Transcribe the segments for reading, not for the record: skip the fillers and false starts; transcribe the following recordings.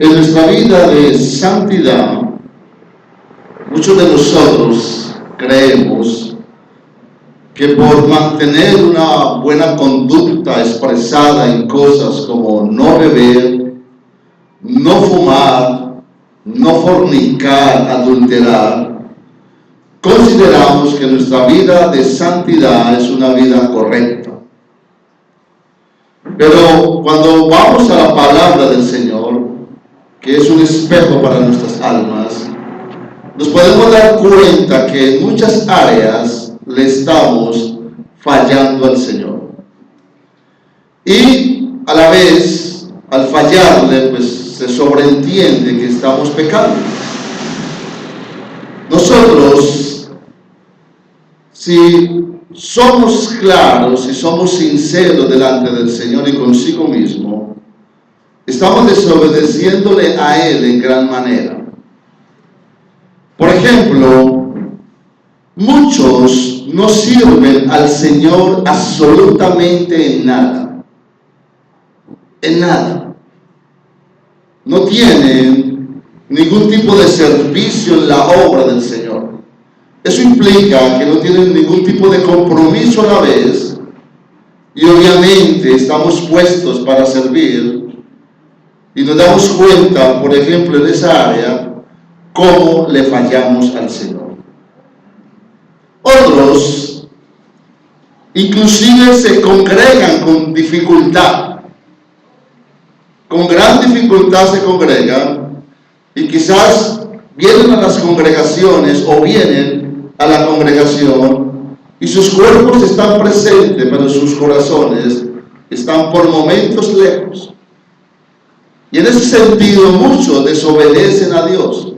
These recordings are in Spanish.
En nuestra vida de santidad, muchos de nosotros creemos que por mantener una buena conducta expresada en cosas como no beber, no fumar, no fornicar, adulterar, consideramos que nuestra vida de santidad es una vida correcta. Pero cuando vamos a la palabra del Señor, que es un espejo para nuestras almas, nos podemos dar cuenta que en muchas áreas le estamos fallando al Señor. Y a la vez, al fallarle, pues se sobreentiende que estamos pecando. Nosotros, si somos claros, si somos sinceros delante del Señor y consigo mismo, estamos desobedeciéndole a Él en gran manera. Por ejemplo, muchos no sirven al Señor absolutamente en nada. En nada. No tienen ningún tipo de servicio en la obra del Señor. Eso implica que no tienen ningún tipo de compromiso a la vez, y obviamente estamos puestos para servir, y nos damos cuenta, por ejemplo, en esa área, cómo le fallamos al Señor. Otros, inclusive se congregan con dificultad, con gran dificultad se congregan, y quizás vienen a las congregaciones o vienen a la congregación y sus cuerpos están presentes, pero sus corazones están por momentos lejos. Y en ese sentido muchos desobedecen a Dios.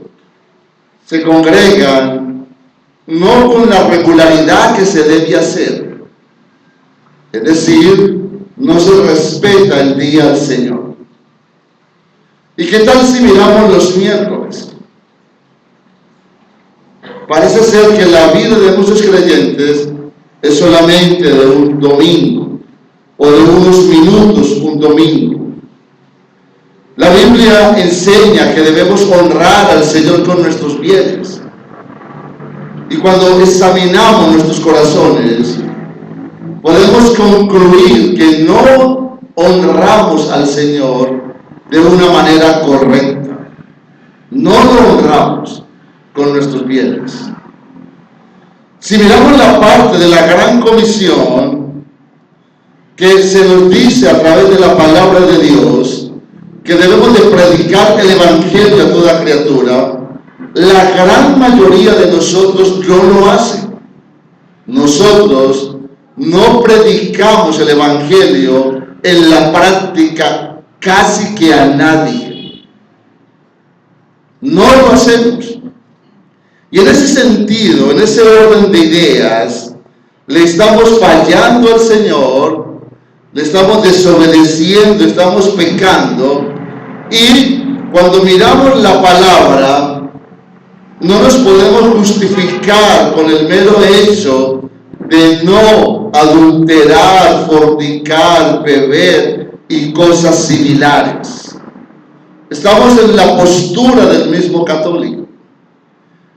Se congregan no con la regularidad que se debe hacer. Es decir, no se respeta el día del Señor. ¿Y qué tal si miramos los miércoles? Parece ser que la vida de muchos creyentes es solamente de un domingo o de unos minutos un domingo. La Biblia enseña que debemos honrar al Señor con nuestros bienes. Y cuando examinamos nuestros corazones, podemos concluir que no honramos al Señor de una manera correcta. No lo honramos con nuestros bienes. Si miramos la parte de la gran comisión que se nos dice a través de la palabra de Dios, que debemos de predicar el Evangelio a toda criatura, la gran mayoría de nosotros no lo hace. Nosotros no predicamos el Evangelio en la práctica casi que a nadie. No lo hacemos. Y en ese sentido, en ese orden de ideas, le estamos fallando al Señor, le estamos desobedeciendo, estamos pecando. Y cuando miramos la palabra, no nos podemos justificar con el mero hecho de no adulterar, fornicar, beber y cosas similares. Estamos en la postura del mismo católico.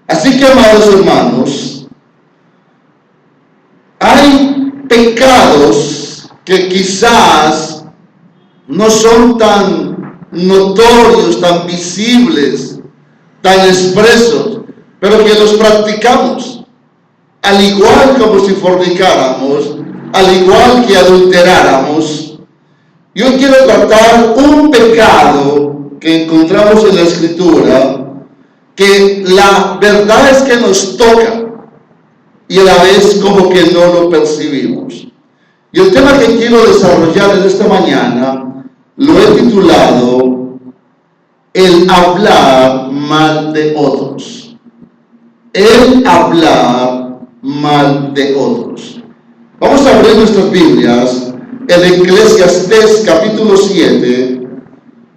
Así que, amados hermanos, hay pecados que quizás no son tan notorios, tan visibles, tan expresos, pero que los practicamos, al igual como si fornicáramos, al igual que adulteráramos. Yo quiero tratar un pecado que encontramos en la Escritura, que la verdad es que nos toca y a la vez como que no lo percibimos. Y el tema que quiero desarrollar en esta mañana lo he titulado el hablar mal de otros. El hablar mal de otros. Vamos a abrir nuestras Biblias en Eclesiastés capítulo 7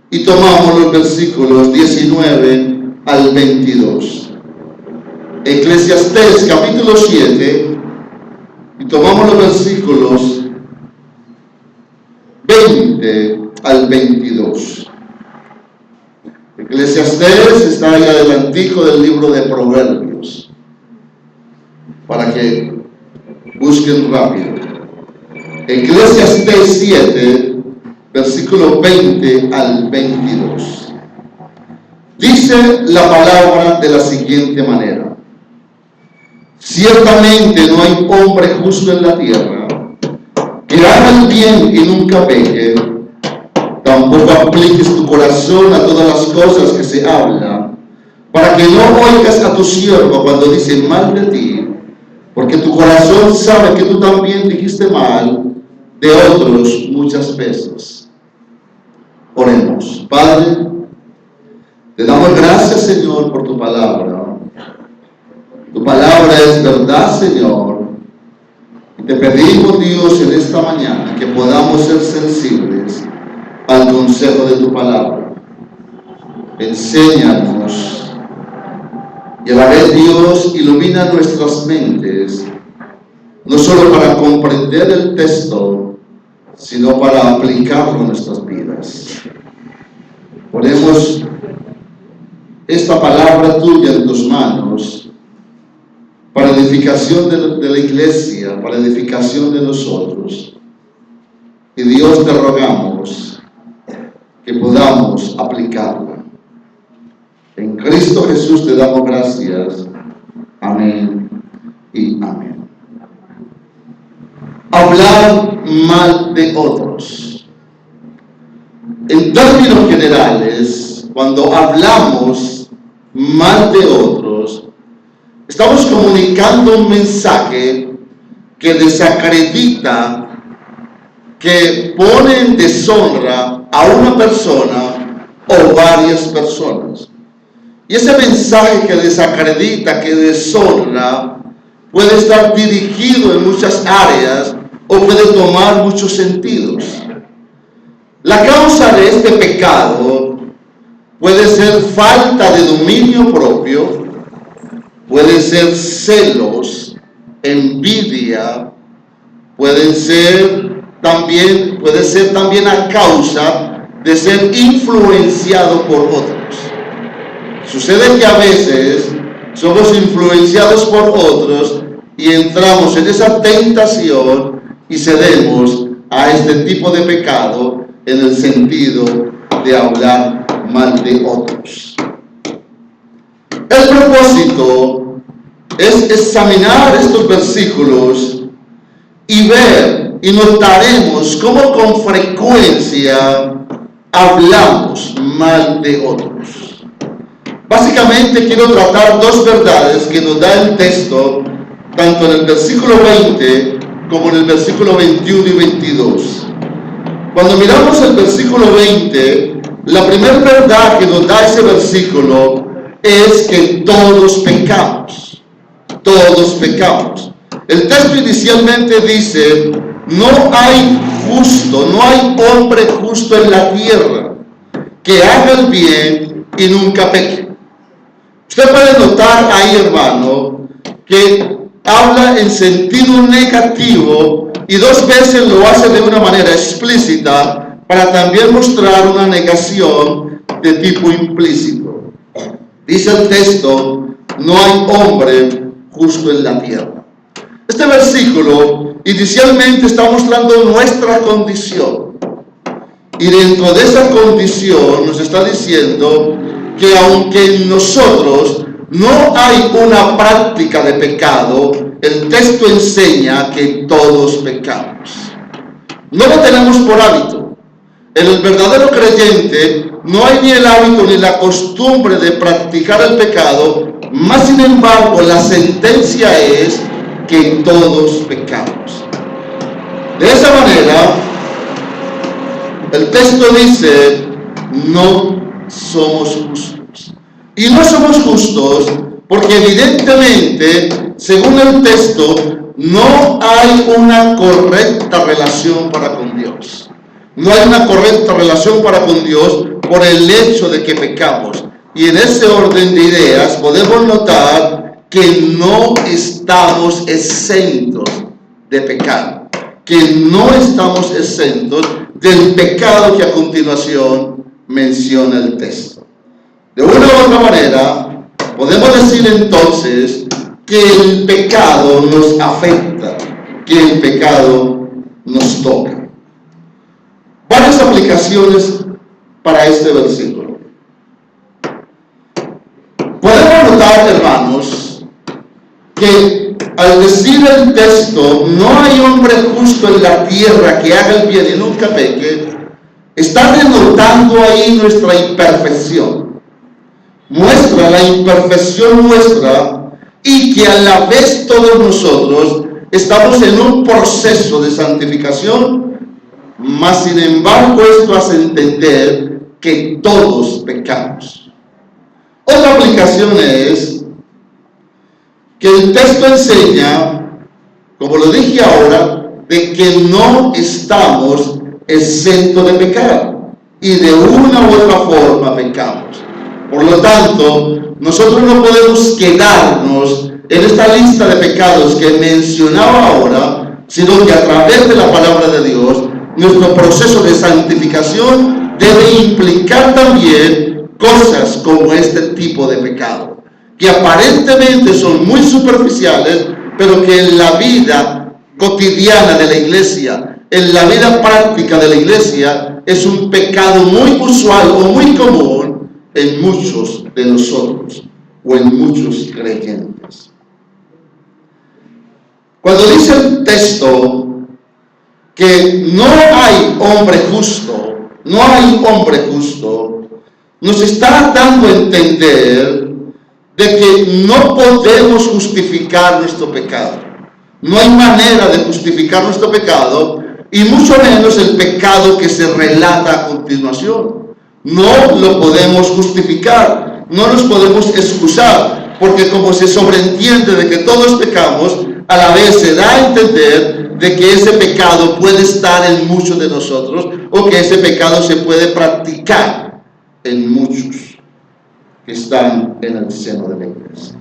y tomamos los versículos 19 al 22. Eclesiastés capítulo 7 y tomamos los versículos 20 al 22. Eclesiastés está ahí adelantico del libro de Proverbios, para que busquen rápido. Eclesiastés 7, versículo 20 al 22. Dice la palabra de la siguiente manera: ciertamente no hay hombre justo en la tierra que haga el bien y nunca peque. Tampoco apliques tu corazón a todas las cosas que se hablan, para que no oigas a tu siervo cuando dice mal de ti, porque tu corazón sabe que tú también dijiste mal de otros muchas veces. Oremos. Padre, te damos gracias, Señor, por tu palabra. Tu palabra es verdad, Señor. Y te pedimos, Dios, en esta mañana que podamos ser sensibles al consejo de tu palabra. Enséñanos y a la vez, Dios, ilumina nuestras mentes, no solo para comprender el texto, sino para aplicarlo en nuestras vidas. Ponemos esta palabra tuya en tus manos para edificación de la iglesia, para edificación de nosotros. Y Dios, te rogamos que podamos aplicarla. En Cristo Jesús te damos gracias. Amén y amén. Hablar mal de otros. En términos generales, cuando hablamos mal de otros, estamos comunicando un mensaje que desacredita, que pone en deshonra a una persona o varias personas. Y ese mensaje que desacredita, que deshonra, puede estar dirigido en muchas áreas o puede tomar muchos sentidos. La causa de este pecado puede ser falta de dominio propio, puede ser celos, envidia, puede ser también a causa de ser influenciado por otros. Sucede que a veces somos influenciados por otros y entramos en esa tentación y cedemos a este tipo de pecado en el sentido de hablar mal de otros. El propósito es examinar estos versículos y ver y notaremos cómo con frecuencia hablamos mal de otros. Básicamente quiero tratar dos verdades que nos da el texto, tanto en el versículo 20 como en el versículo 21 y 22. Cuando miramos el versículo 20, la primera verdad que nos da ese versículo es que todos pecamos. Todos pecamos. El texto inicialmente dice: no hay justo, no hay hombre justo en la tierra que haga el bien y nunca peque. Usted puede notar ahí, hermano, que habla en sentido negativo y dos veces lo hace de una manera explícita para también mostrar una negación de tipo implícito. Dice el texto: no hay hombre justo en la tierra. Este versículo inicialmente está mostrando nuestra condición. Y dentro de esa condición nos está diciendo que aunque en nosotros no hay una práctica de pecado, el texto enseña que todos pecamos. No lo tenemos por hábito. En el verdadero creyente no hay ni el hábito ni la costumbre de practicar el pecado, más sin embargo la sentencia es que todos pecamos. De esa manera, el texto dice: no somos justos. Y no somos justos porque evidentemente, según el texto, no hay una correcta relación para con Dios. No hay una correcta relación para con Dios por el hecho de que pecamos. Y en ese orden de ideas podemos notar que no estamos exentos de pecado, que no estamos exentos del pecado que a continuación menciona el texto. De una u otra manera, podemos decir entonces que el pecado nos afecta, que el pecado nos toca. Varias aplicaciones para este versículo. Podemos notar, hermanos, que al decir el texto, no hay hombre justo en la tierra que haga el bien y nunca peque, está denotando ahí nuestra imperfección. Muestra la imperfección nuestra y que a la vez todos nosotros estamos en un proceso de santificación, mas sin embargo esto hace entender que todos pecamos. Otra aplicación es que el texto enseña, como lo dije ahora, de que no estamos exentos de pecar y de una u otra forma pecamos. Por lo tanto, nosotros no podemos quedarnos en esta lista de pecados que mencionaba ahora, sino que a través de la palabra de Dios, nuestro proceso de santificación debe implicar también cosas como este tipo de pecado, que aparentemente son muy superficiales, pero que en la vida cotidiana de la iglesia, en la vida práctica de la iglesia, es un pecado muy usual o muy común en muchos de nosotros o en muchos creyentes. Cuando dice el texto que no hay hombre justo, nos está dando a entender de que no podemos justificar nuestro pecado. No hay manera de justificar nuestro pecado, y mucho menos el pecado que se relata a continuación. No lo podemos justificar, no nos podemos excusar, porque como se sobreentiende de que todos pecamos, a la vez se da a entender de que ese pecado puede estar en muchos de nosotros, o que ese pecado se puede practicar en muchos que están en el seno de la iglesia.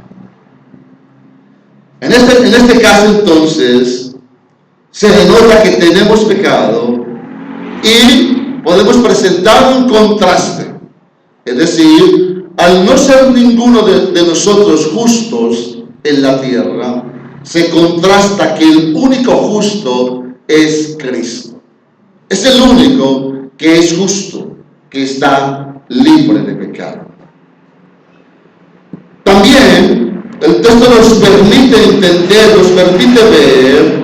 En este caso, entonces, se denota que tenemos pecado y podemos presentar un contraste. Es decir, al no ser ninguno de nosotros justos en la tierra, se contrasta que el único justo es Cristo. Es el único que es justo, que está libre de pecado. También el texto nos permite entender, nos permite ver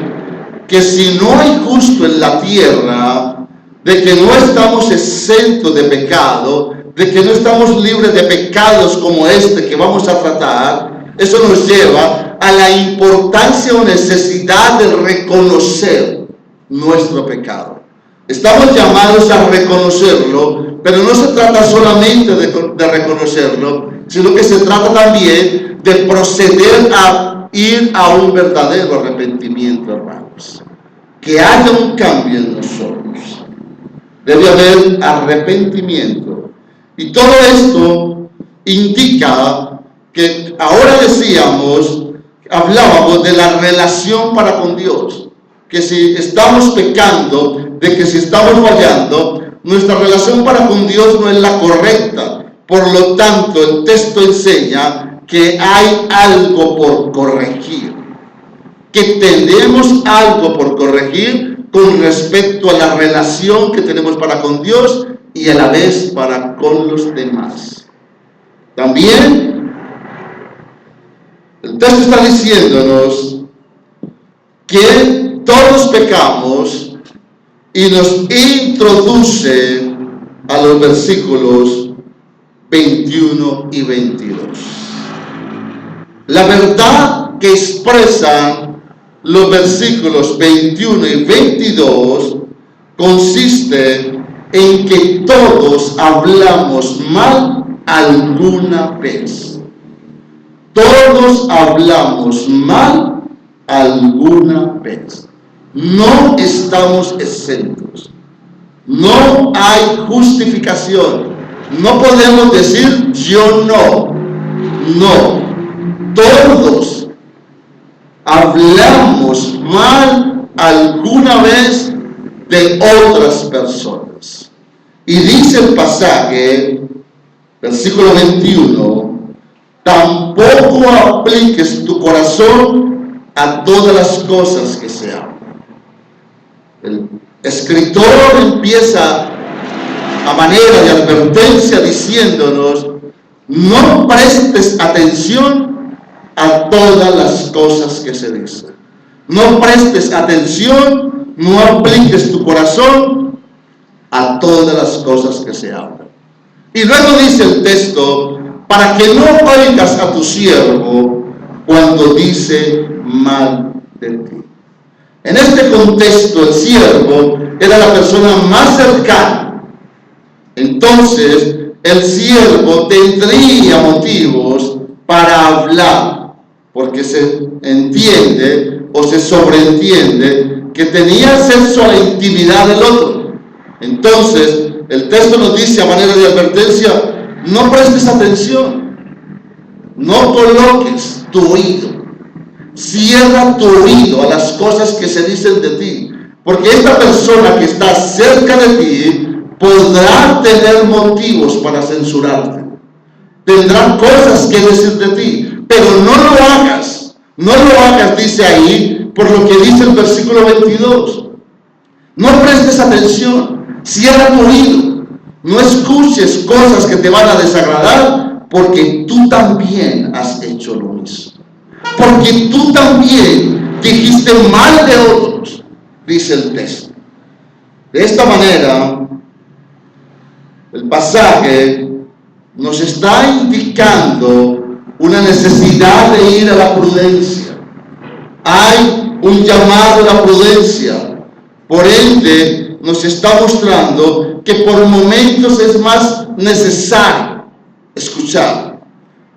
que si no hay justo en la tierra, de que no estamos exentos de pecado, de que no estamos libres de pecados como este que vamos a tratar, eso nos lleva a la importancia o necesidad de reconocer nuestro pecado. Estamos llamados a reconocerlo, pero no se trata solamente de reconocerlo, sino que se trata también de proceder a ir a un verdadero arrepentimiento, hermanos. Que haya un cambio en nosotros. Debe haber arrepentimiento. Y todo esto indica que ahora hablábamos de la relación para con Dios. Que si estamos pecando, de que si estamos fallando, nuestra relación para con Dios no es la correcta. Por lo tanto, el texto enseña que hay algo por corregir. Que tenemos algo por corregir con respecto a la relación que tenemos para con Dios y a la vez para con los demás. También, el texto está diciéndonos que todos pecamos y nos introduce a los versículos 21 y 22. La verdad que expresan los versículos 21 y 22 consiste en que todos hablamos mal alguna vez. Todos hablamos mal alguna vez. No estamos exentos. No hay justificación. No podemos decir yo no. No. Todos hablamos mal alguna vez de otras personas. Y dice el pasaje Versículo 21. Tampoco apliques tu corazón a todas las cosas que se hablan. El escritor empieza a manera de advertencia diciéndonos: no prestes atención a todas las cosas que se dicen. No prestes atención, no apliques tu corazón a todas las cosas que se hablan. Y luego dice el texto: para que no oigas a tu siervo cuando dice mal de ti. En este contexto, el siervo era la persona más cercana. Entonces, el siervo tendría motivos para hablar, porque se entiende o se sobreentiende que tenía acceso a la intimidad del otro. Entonces, el texto nos dice a manera de advertencia: no prestes atención, no coloques tu oído, cierra tu oído a las cosas que se dicen de ti, porque esta persona que está cerca de ti podrá tener motivos para censurarte, tendrá cosas que decir de ti, pero no lo hagas, dice ahí, por lo que dice el versículo 22. No prestes atención, cierra tu oído, no escuches cosas que te van a desagradar, porque tú también has hecho lo mismo, porque tú también dijiste mal de otros, dice el texto. De esta manera, el pasaje nos está indicando una necesidad de ir a la prudencia. Hay un llamado a la prudencia. Por ende, nos está mostrando que por momentos es más necesario escuchar,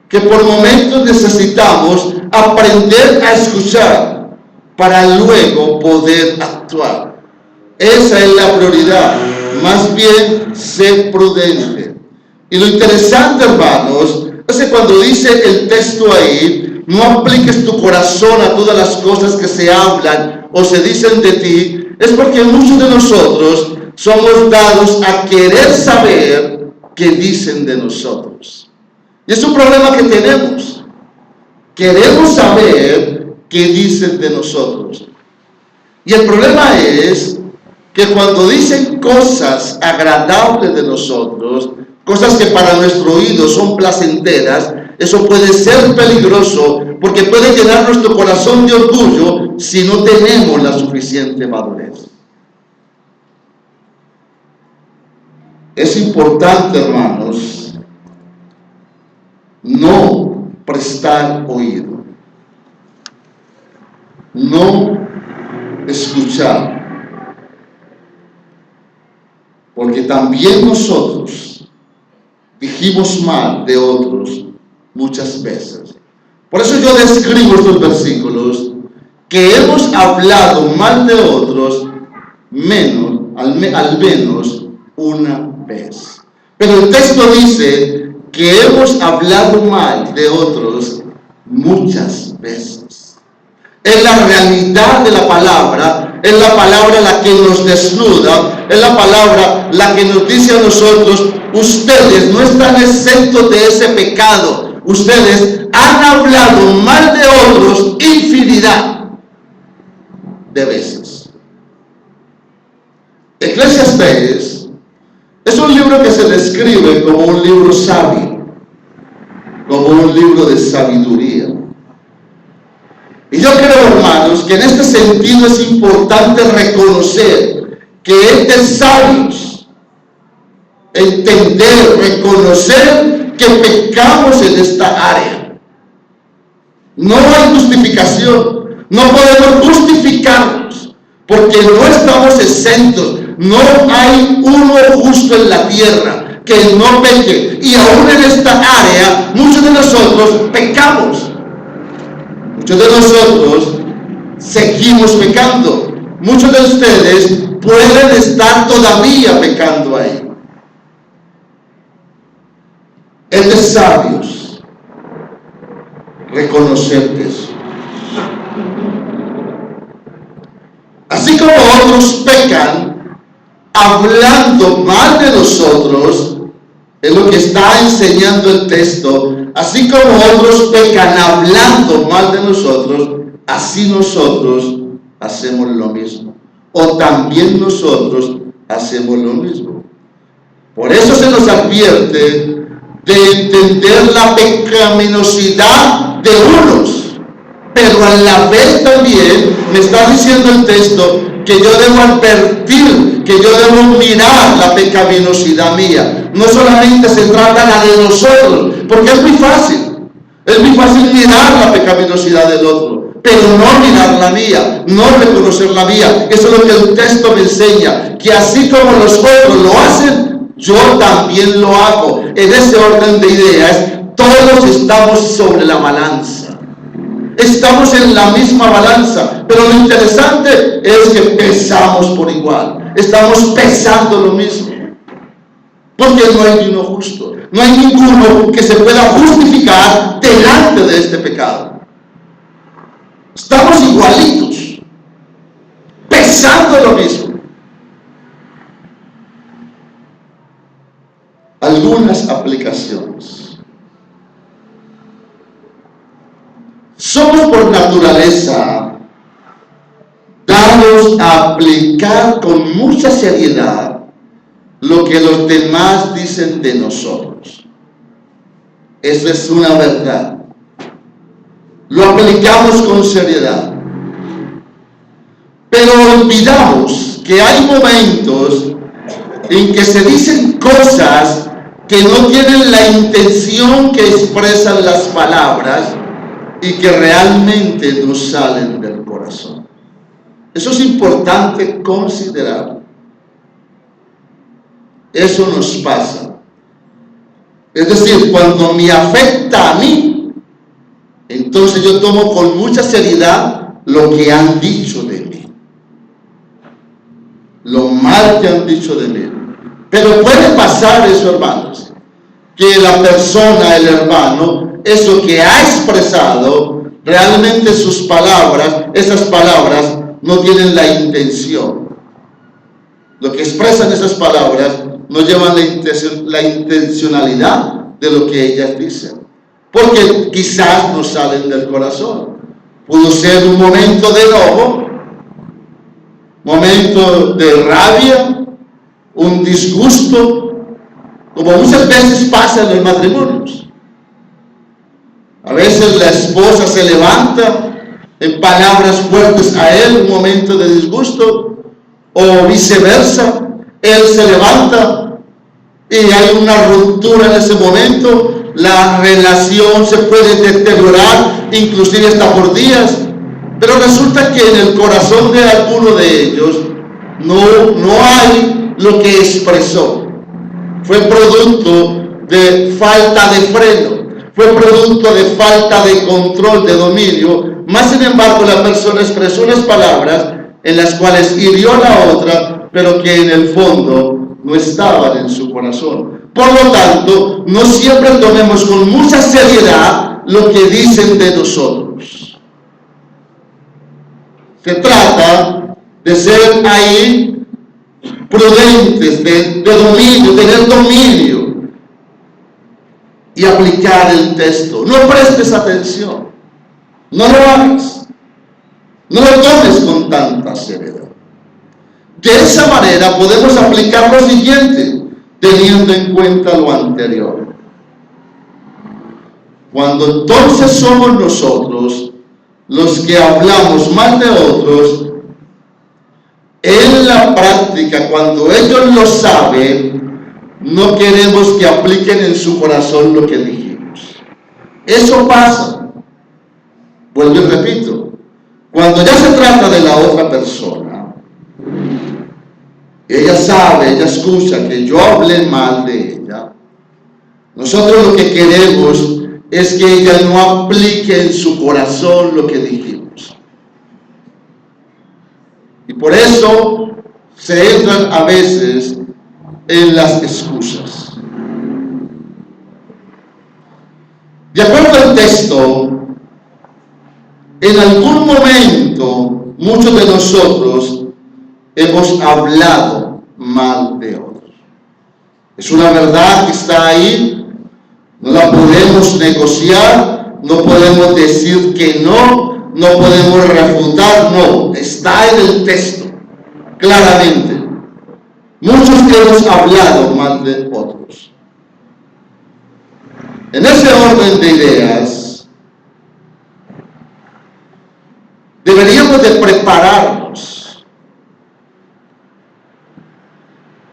que por momentos necesitamos aprender a escuchar para luego poder actuar. Esa es la prioridad. Más bien, sé prudente. Y lo interesante, hermanos, es que cuando dice el texto ahí: no apliques tu corazón a todas las cosas que se hablan o se dicen de ti, es porque muchos de nosotros somos dados a querer saber qué dicen de nosotros. Y es un problema que tenemos. Queremos saber qué dicen de nosotros. Y el problema es que cuando dicen cosas agradables de nosotros, cosas que para nuestro oído son placenteras, eso puede ser peligroso, porque puede llenar nuestro corazón de orgullo si no tenemos la suficiente madurez. Es importante, hermanos, no prestar oído, no escuchar, porque también nosotros dijimos mal de otros muchas veces. Por eso yo describo estos versículos, que hemos hablado mal de otros al menos una vez. Pero el texto dice que hemos hablado mal de otros muchas veces. Es la realidad de la palabra, es la palabra la que nos desnuda, es la palabra la que nos dice a nosotros: ustedes no están exentos de ese pecado, ustedes han hablado mal de otros infinidad de veces. Eclesiastés es un libro que se describe como un libro sabio, como un libro de sabiduría. Y yo creo, hermanos, que en este sentido es importante reconocer que es de sabios entender, reconocer que pecamos en esta área. No hay justificación, no podemos justificarnos, porque no estamos exentos. No hay uno justo en la tierra que no peque, y aún en esta área muchos de nosotros pecamos. Muchos de nosotros seguimos pecando. Muchos de ustedes pueden estar todavía pecando ahí. Es de sabios reconocer eso. Así como otros pecan hablando mal de nosotros, Es lo que está enseñando el texto. Así como otros pecan hablando mal de nosotros, así nosotros hacemos lo mismo. O también nosotros hacemos lo mismo. Por eso se nos advierte de entender la pecaminosidad de unos. Pero a la vez también me está diciendo el texto que yo debo advertir, que yo debo mirar la pecaminosidad mía. No solamente se trata la de nosotros, porque es muy fácil mirar la pecaminosidad del otro, pero no mirar la mía, no reconocer la mía. Eso es lo que el texto me enseña, que así como los otros lo hacen, yo también lo hago. En ese orden de ideas, todos estamos sobre la balanza. Estamos en la misma balanza, pero lo interesante es que pesamos por igual. Estamos pesando lo mismo. Porque no hay ni uno justo. No hay ninguno que se pueda justificar delante de este pecado. Estamos igualitos, pesando lo mismo. Algunas aplicaciones. Somos por naturaleza dados a aplicar con mucha seriedad lo que los demás dicen de nosotros. Eso es una verdad. Lo aplicamos con seriedad. Pero olvidamos que hay momentos en que se dicen cosas que no tienen la intención que expresan las palabras y que realmente nos salen del corazón. Eso es importante considerar. Eso nos pasa. Es decir, cuando me afecta a mí, entonces yo tomo con mucha seriedad lo que han dicho de mí, lo mal que han dicho de mí. Pero puede pasar eso, hermanos, que la persona, el hermano, eso que ha expresado, realmente sus palabras, esas palabras no tienen la intención. Lo que expresan esas palabras no llevan la intencionalidad de lo que ellas dicen, porque quizás no salen del corazón. Pudo ser un momento de enojo, momento de rabia, un disgusto, como muchas veces pasa en los matrimonios. A veces la esposa se levanta en palabras fuertes a él, un momento de disgusto, o viceversa, él se levanta y hay una ruptura en ese momento, la relación se puede deteriorar, inclusive hasta por días, pero resulta que en el corazón de alguno de ellos no hay lo que expresó. Fue producto de falta de freno, fue producto de falta de control, de dominio. Más sin embargo, la persona expresó unas palabras en las cuales hirió a la otra, pero que en el fondo no estaban en su corazón. Por lo tanto, no siempre tomemos con mucha seriedad lo que dicen de nosotros. Se trata de ser ahí prudentes, de dominio, tener dominio y aplicar el texto. No prestes atención, no lo hagas, no lo tomes con tanta seriedad. De esa manera podemos aplicar lo siguiente, teniendo en cuenta lo anterior. Cuando entonces somos nosotros los que hablamos mal de otros, en la práctica, cuando ellos lo saben, no queremos que apliquen en su corazón lo que dijimos. Eso pasa. Vuelvo y repito. Cuando ya se trata de la otra persona, ella sabe, ella escucha que yo hablé mal de ella. Nosotros lo que queremos es que ella no aplique en su corazón lo que dijimos. Y por eso se entran a veces en las excusas. De acuerdo al texto, en algún momento muchos de nosotros hemos hablado mal de otros. Es una verdad que está ahí, no la podemos negociar, no podemos decir que no podemos refutar, no, está en el texto, claramente. Muchos hemos hablado mal de otros. En ese orden de ideas, deberíamos de prepararnos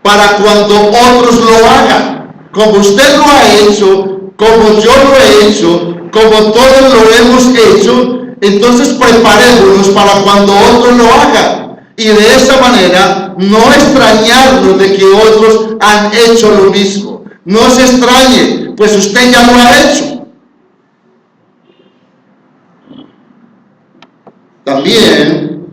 para cuando otros lo hagan, como usted lo ha hecho, como yo lo he hecho, como todos lo hemos hecho. Entonces preparémonos para cuando otros lo hagan, y de esa manera no extrañarnos de que otros han hecho lo mismo. No se extrañe, pues usted ya lo ha hecho. También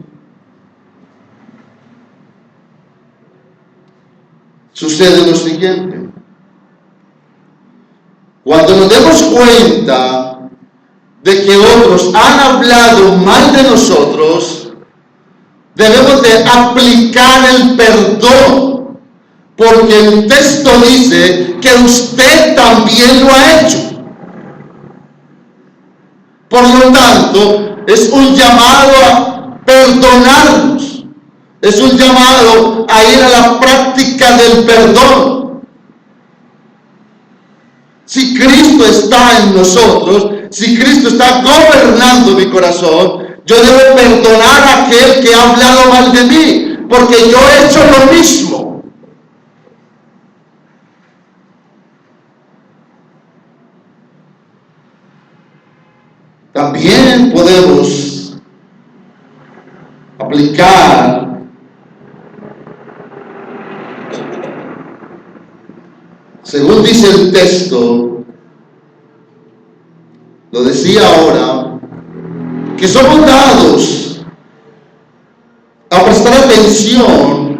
sucede lo siguiente: cuando nos demos cuenta de que otros han hablado mal de nosotros, debemos de aplicar el perdón, porque el texto dice que usted también lo ha hecho. Por lo tanto, es un llamado a perdonarnos, es un llamado a ir a la práctica del perdón. Si Cristo está en nosotros, si Cristo está gobernando mi corazón, yo debo perdonar a aquel que ha hablado mal de mí, porque yo he hecho lo mismo. También podemos aplicar según dice el texto, lo decía ahora, que somos dados a prestar atención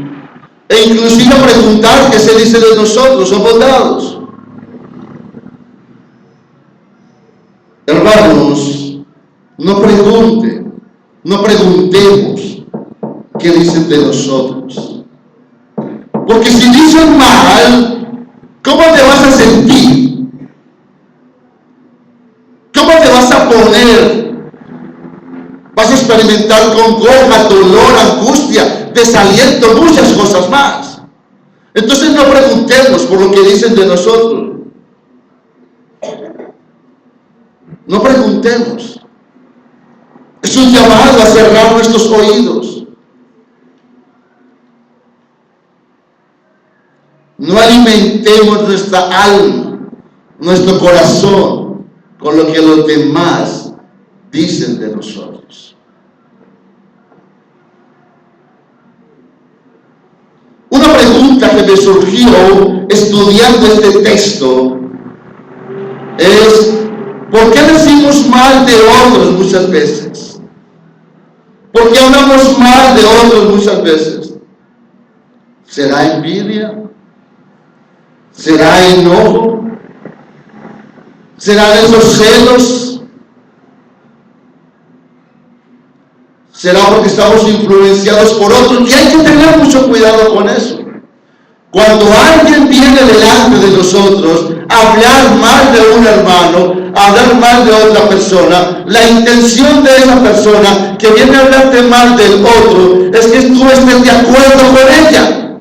e inclusive a preguntar qué se dice de nosotros. Somos dados. Hermanos, no preguntemos qué dicen de nosotros, porque si dicen mal, ¿cómo te vas a sentir? ¿Cómo te vas a poner? Vas a experimentar congoja, dolor, angustia, desaliento, muchas cosas más. Entonces no preguntemos por lo que dicen de nosotros. No preguntemos. Es un llamado a cerrar nuestros oídos. No alimentemos nuestra alma, nuestro corazón, con lo que los demás dicen de nosotros. Una pregunta que me surgió estudiando este texto es: ¿por qué decimos mal de otros muchas veces? ¿Por qué hablamos mal de otros muchas veces? ¿Será envidia? ¿Será enojo? ¿Serán esos celos? ¿Será porque estamos influenciados por otros? Y hay que tener mucho cuidado con eso. Cuando alguien viene delante de nosotros a hablar mal de un hermano, a hablar mal de otra persona, la intención de esa persona que viene a hablarte mal del otro es que tú estés de acuerdo con ella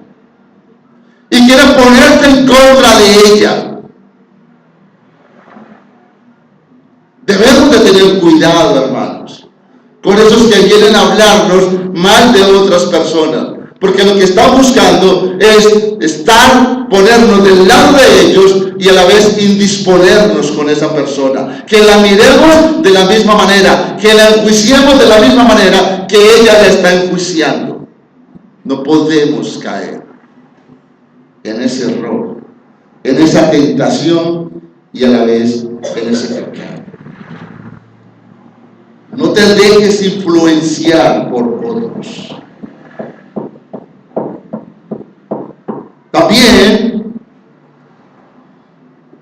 y quiere ponerte en contra de ella. Debemos de tener cuidado, hermanos, con esos que vienen a hablarnos mal de otras personas, porque lo que están buscando es ponernos del lado de ellos y a la vez indisponernos con esa persona, que la miremos de la misma manera, que la enjuiciemos de la misma manera que ella la está enjuiciando. No podemos caer en ese error, en esa tentación y a la vez en ese pecado. No te dejes influenciar por otros. También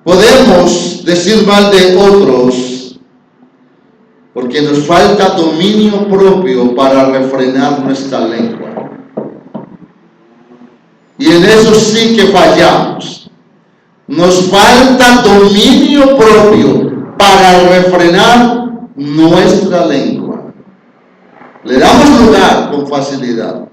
podemos decir mal de otros porque nos falta dominio propio para refrenar nuestra lengua. Y en eso sí que fallamos. nos falta dominio propio para refrenar nuestra lengua. Le damos lugar con facilidad.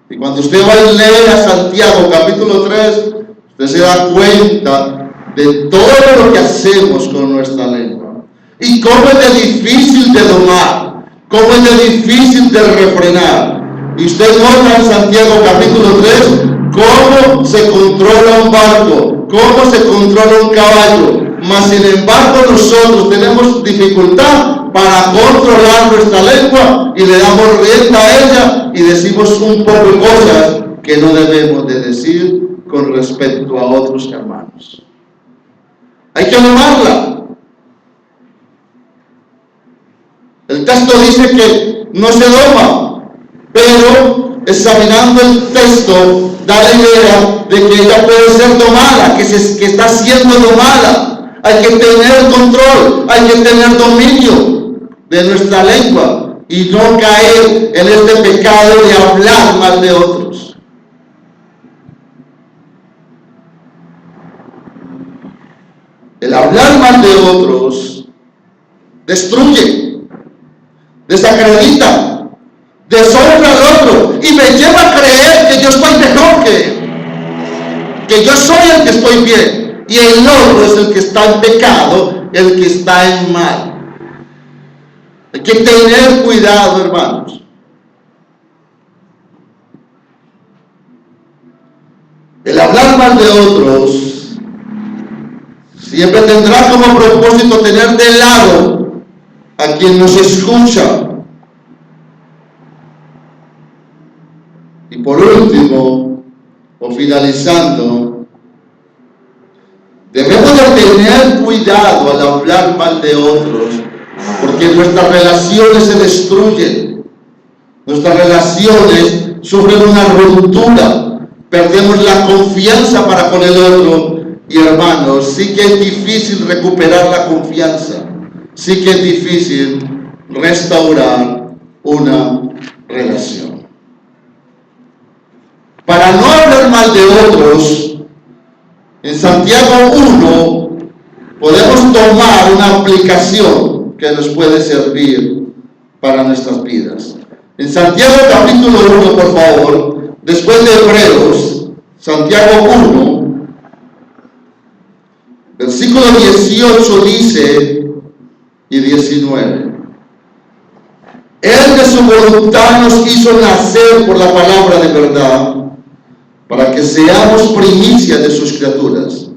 Y cuando usted va y lee a Santiago capítulo 3, usted se da cuenta de todo lo que hacemos con nuestra lengua. Y cómo es de difícil de domar, cómo es de difícil de refrenar. Y usted nota en Santiago capítulo 3 cómo se controla un barco, cómo se controla un caballo. Mas sin embargo nosotros tenemos dificultad para controlar nuestra lengua y le damos rienda a ella y decimos un poco de cosas que no debemos de decir con respecto a otros hermanos. Hay que domarla. El texto dice que no se doma, pero examinando el texto da la idea de que ella puede ser domada, que está siendo domada. Hay que tener control, hay que tener dominio de nuestra lengua y no caer en este pecado de hablar mal de otros. El hablar mal de otros destruye, desacredita, deshonra al otro y me lleva a creer que yo estoy mejor que yo soy el que estoy bien. Y el otro es el que está en pecado, el que está en mal. Hay que tener cuidado, hermanos. El hablar mal de otros siempre tendrá como propósito tener de lado a quien nos escucha. Y por último, o finalizando, debemos de tener cuidado al hablar mal de otros, porque nuestras relaciones se destruyen, nuestras relaciones sufren una ruptura, perdemos la confianza para con el otro, y hermanos, sí que es difícil recuperar la confianza, sí que es difícil restaurar una relación. Para no hablar mal de otros, en Santiago 1 podemos tomar una aplicación que nos puede servir para nuestras vidas. En Santiago capítulo 1, por favor, después de Hebreos, Santiago 1, versículo 18 dice y 19. Él de su voluntad nos hizo nacer por la palabra de verdad, para que seamos primicia de sus criaturas.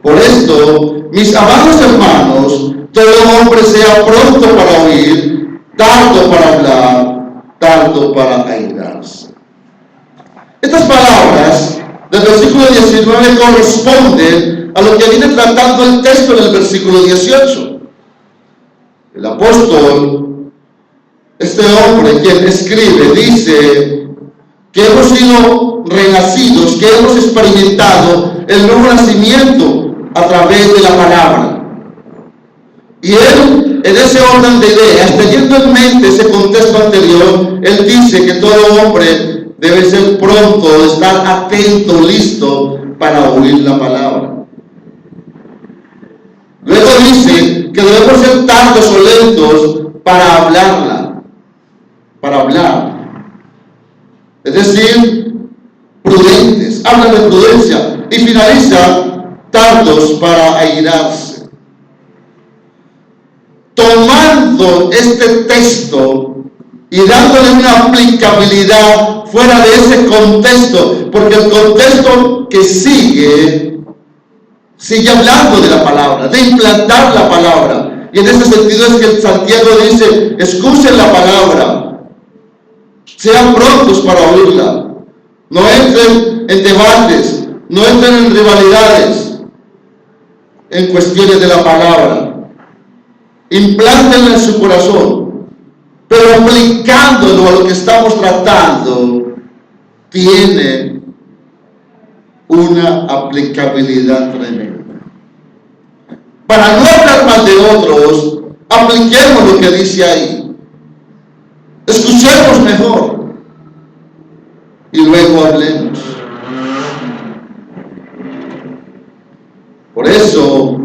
Por esto, mis amados hermanos, todo hombre sea pronto para oír, tardo para hablar, tardo para airarse. Estas palabras del versículo 19 corresponden a lo que viene tratando el texto en el versículo 18. El apóstol, este hombre quien escribe, dice que hemos sido renacidos, que hemos experimentado el nuevo nacimiento a través de la palabra. Y él, en ese orden de ideas, teniendo en mente ese contexto anterior, él dice que todo hombre debe ser pronto, estar atento, listo para oír la palabra. Luego dice que debemos ser tardos o lentos para hablarla, para hablar. Es decir, prudentes, habla de prudencia y finaliza tardos para airarse. Tomando este texto y dándole una aplicabilidad fuera de ese contexto, porque el contexto que sigue hablando de la palabra, de implantar la palabra. Y en ese sentido es que Santiago dice, escuchen la palabra, sean prontos para oírla, no entren en debates, no entren en rivalidades, en cuestiones de la palabra, implántenla en su corazón, pero aplicándolo a lo que estamos tratando, tiene una aplicabilidad tremenda. Para no hablar mal de otros, apliquemos lo que dice ahí. Escuchemos mejor y luego hablemos. Por eso,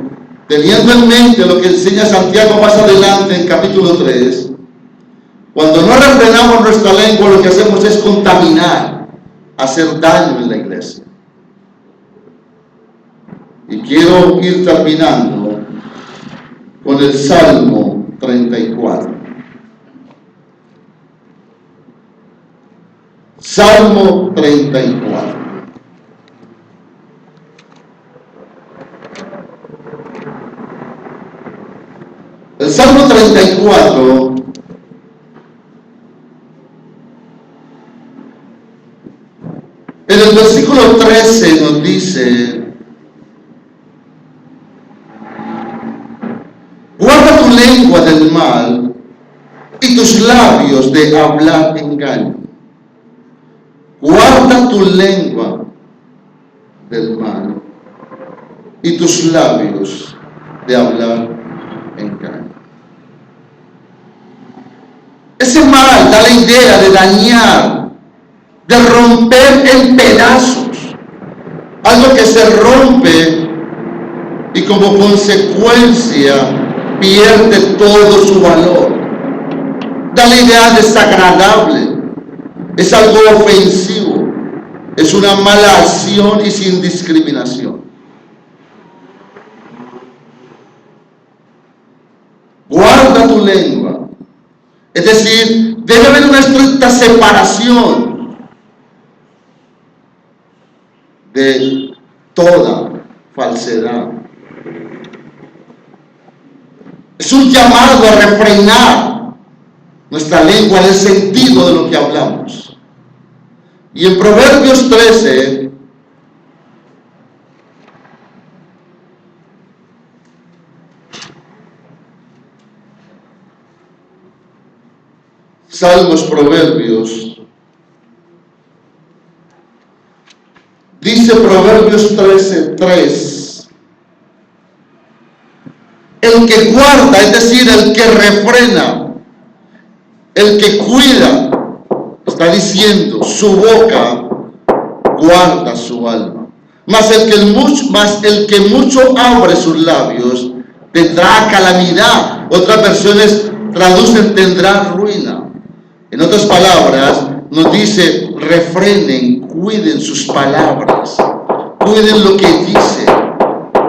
teniendo en mente lo que enseña Santiago más adelante en capítulo 3, cuando no refrenamos nuestra lengua, lo que hacemos es contaminar, hacer daño en la iglesia. Y quiero ir terminando con el Salmo 34. Salmo 34. El Salmo 34 en el versículo 13 nos dice: guarda tu lengua del mal y tus labios de hablar engaño. Guarda tu lengua del mal y tus labios de hablar engaño. Ese mal da la idea de dañar, de romper en pedazos, algo que se rompe y como consecuencia pierde todo su valor. Da la idea desagradable, es algo ofensivo, es una mala acción y sin discriminación. Guarda tu lengua, es decir, debe haber una estricta separación de toda falsedad. Es un llamado a refrenar nuestra lengua en el sentido de lo que hablamos. Y en Proverbios 13, Salmos, Proverbios, dice Proverbios 13:3, el que guarda, es decir, el que refrena, el que cuida, está diciendo, su boca guarda su alma. Mas el que mucho abre sus labios tendrá calamidad. Otras versiones traducen tendrá ruina. En otras palabras, nos dice, refrenen, cuiden sus palabras, cuiden lo que dicen,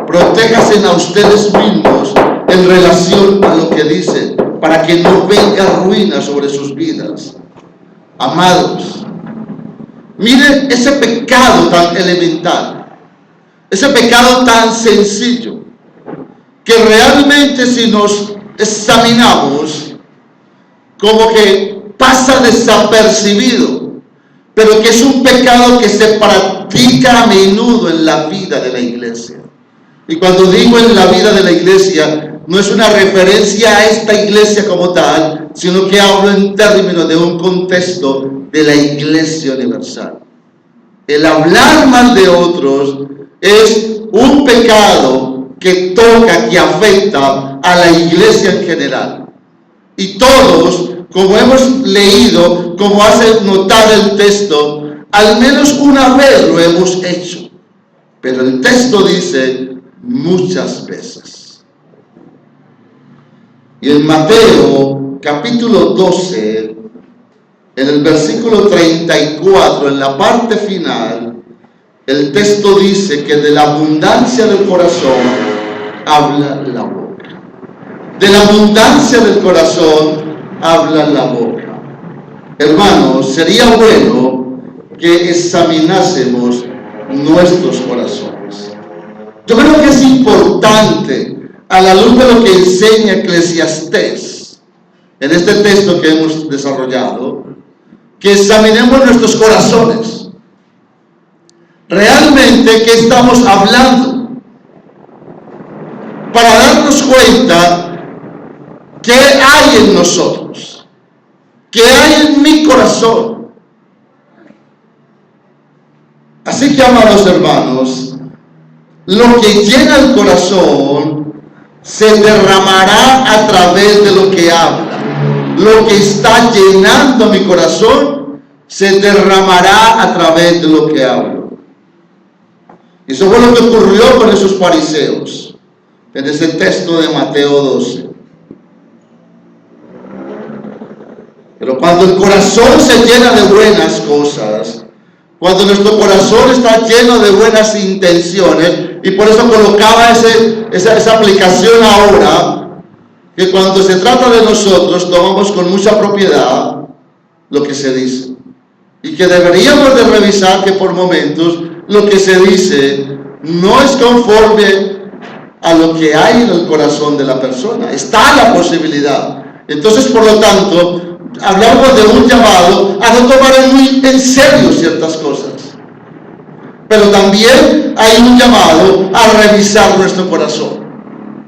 protéjanse a ustedes mismos en relación a lo que dicen, para que no venga ruina sobre sus vidas. Amados, miren ese pecado tan elemental, ese pecado tan sencillo, que realmente si nos examinamos, como que pasa desapercibido, pero que es un pecado que se practica a menudo en la vida de la iglesia. Y cuando digo en la vida de la iglesia, no es una referencia a esta iglesia como tal, sino que hablo en términos de un contexto de la iglesia universal. El hablar mal de otros es un pecado que toca, que afecta a la iglesia en general. Y todos, como hemos leído, como hace notar el texto, al menos una vez lo hemos hecho. Pero el texto dice muchas veces. Y en Mateo capítulo 12, en el versículo 34, en la parte final, el texto dice que de la abundancia del corazón habla la boca. De la abundancia del corazón habla la boca. Hermanos, sería bueno que examinásemos nuestros corazones. Yo creo que es importante, a la luz de lo que enseña Eclesiastés, en este texto que hemos desarrollado, que examinemos nuestros corazones. Realmente, ¿qué estamos hablando? Para darnos cuenta qué hay en nosotros, qué hay en mi corazón. Así que, amados hermanos, lo que llena el corazón se derramará a través de lo que habla. Lo que está llenando mi corazón se derramará a través de lo que hablo. Y eso fue lo que ocurrió con esos fariseos en ese texto de Mateo 12. Pero cuando el corazón se llena de buenas cosas, cuando nuestro corazón está lleno de buenas intenciones, y por eso colocaba esa aplicación ahora, que cuando se trata de nosotros tomamos con mucha propiedad lo que se dice, y que deberíamos de revisar que por momentos lo que se dice no es conforme a lo que hay en el corazón de la persona. Está la posibilidad. Entonces, por lo tanto, hablamos de un llamado a no tomar muy en serio ciertas cosas. Pero también hay un llamado a revisar nuestro corazón.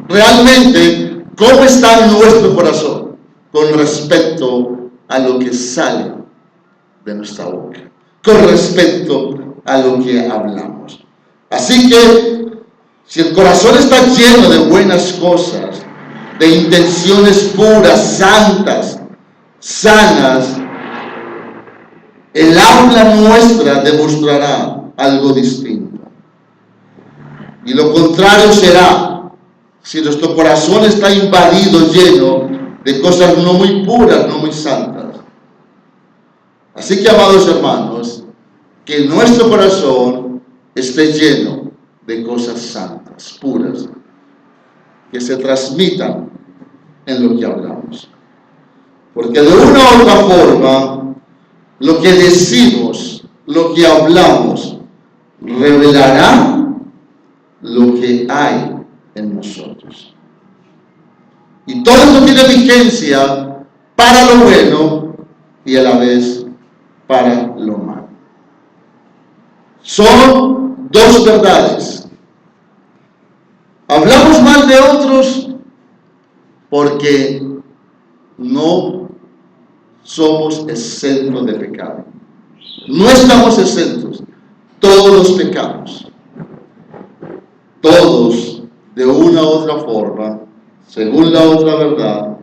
Realmente, ¿cómo está nuestro corazón con respecto a lo que sale de nuestra boca? Con respecto a lo que hablamos. Así que, si el corazón está lleno de buenas cosas, de intenciones puras, santas, sanas, el habla nuestra demostrará algo distinto. Y lo contrario será si nuestro corazón está invadido, lleno de cosas no muy puras, no muy santas. Así que, amados hermanos, que nuestro corazón esté lleno de cosas santas, puras, que se transmitan en lo que hablamos. Porque de una u otra forma, lo que decimos, lo que hablamos, revelará lo que hay en nosotros. Y todo esto tiene vigencia para lo bueno y a la vez para lo malo. Son dos verdades. Hablamos mal de otros porque no somos exentos de pecado. No estamos exentos. Todos pecamos. Todos, de una u otra forma, según la otra verdad,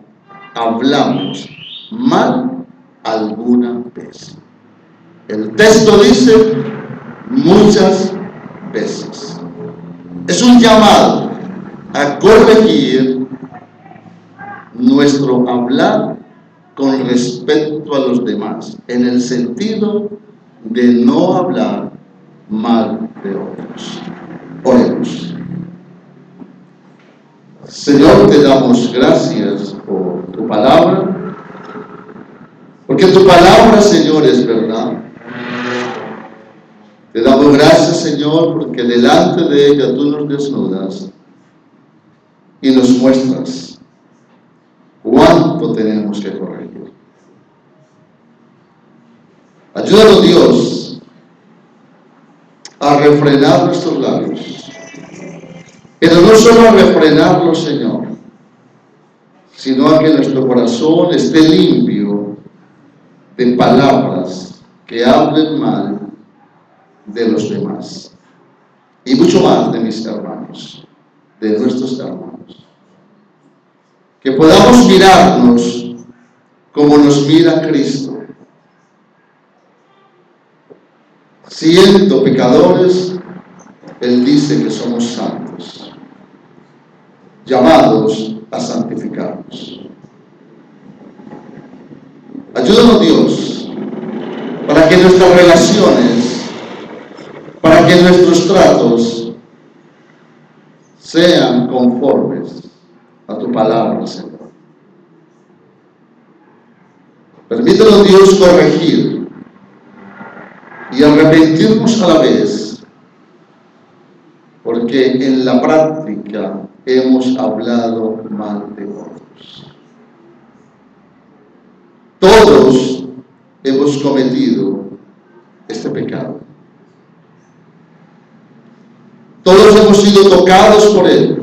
hablamos mal alguna vez. El texto dice muchas veces. Es un llamado a corregir nuestro hablar con respecto a los demás, en el sentido de no hablar mal de otros. Oremos. Señor, te damos gracias por tu palabra, porque tu palabra, Señor, es verdad. Te damos gracias, Señor, porque delante de ella tú nos desnudas y nos muestras cuánto tenemos que corregir. Ayúdanos, Dios, a refrenar nuestros labios, pero no solo a refrenarlos, Señor, sino a que nuestro corazón esté limpio de palabras que hablen mal de los demás, y mucho más de mis hermanos, de nuestros hermanos. Que podamos mirarnos como nos mira Cristo, siendo pecadores. Él dice que somos santos, llamados a santificarnos. Ayúdanos, Dios, para que nuestras relaciones, para que nuestros tratos sean conformes a tu palabra, Señor. Permítanos, Dios, corregir y arrepentirnos a la vez, porque en la práctica hemos hablado mal de otros. Todos hemos cometido este pecado. Todos hemos sido tocados por él,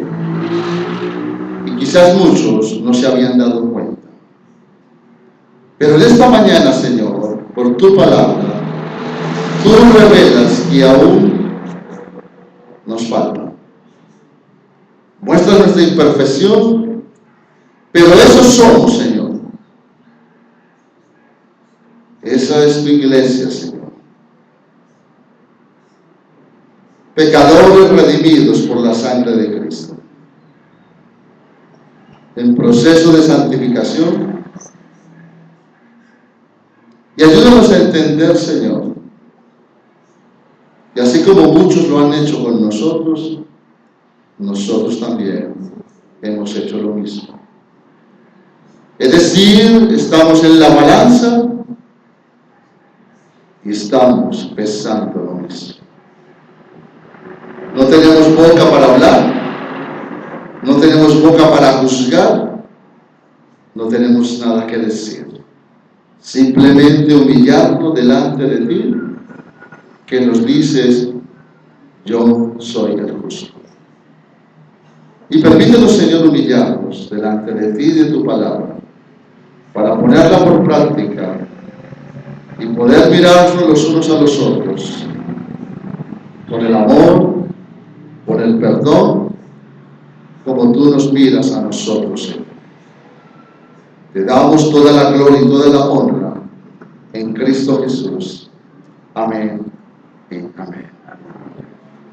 y quizás muchos no se habían dado cuenta. Pero en esta mañana, Señor, por tu palabra, tú revelas que aún nos falta. Muestra nuestra imperfección, pero eso somos, Señor. Esa es tu iglesia, Señor. pecadores redimidos por la sangre de Cristo, en proceso de santificación. Y ayúdanos a entender, Señor, y así como muchos lo han hecho con nosotros, nosotros también hemos hecho lo mismo. Es decir, estamos en la balanza y estamos pesando lo mismo. No tenemos boca para hablar, no tenemos boca para juzgar, no tenemos nada que decir. Simplemente humillarnos delante de ti, que nos dices, yo soy el justo. Y permítenos, Señor, humillarnos delante de ti y de tu palabra, para ponerla por práctica y poder mirarnos los unos a los otros con el amor, con el perdón, como tú nos miras a nosotros, Señor. Te damos toda la gloria y toda la honra en Cristo Jesús. Amén y amén.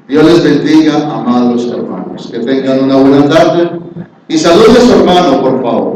Dios les bendiga, amados hermanos. Que tengan una buena tarde y salude a su hermano, por favor.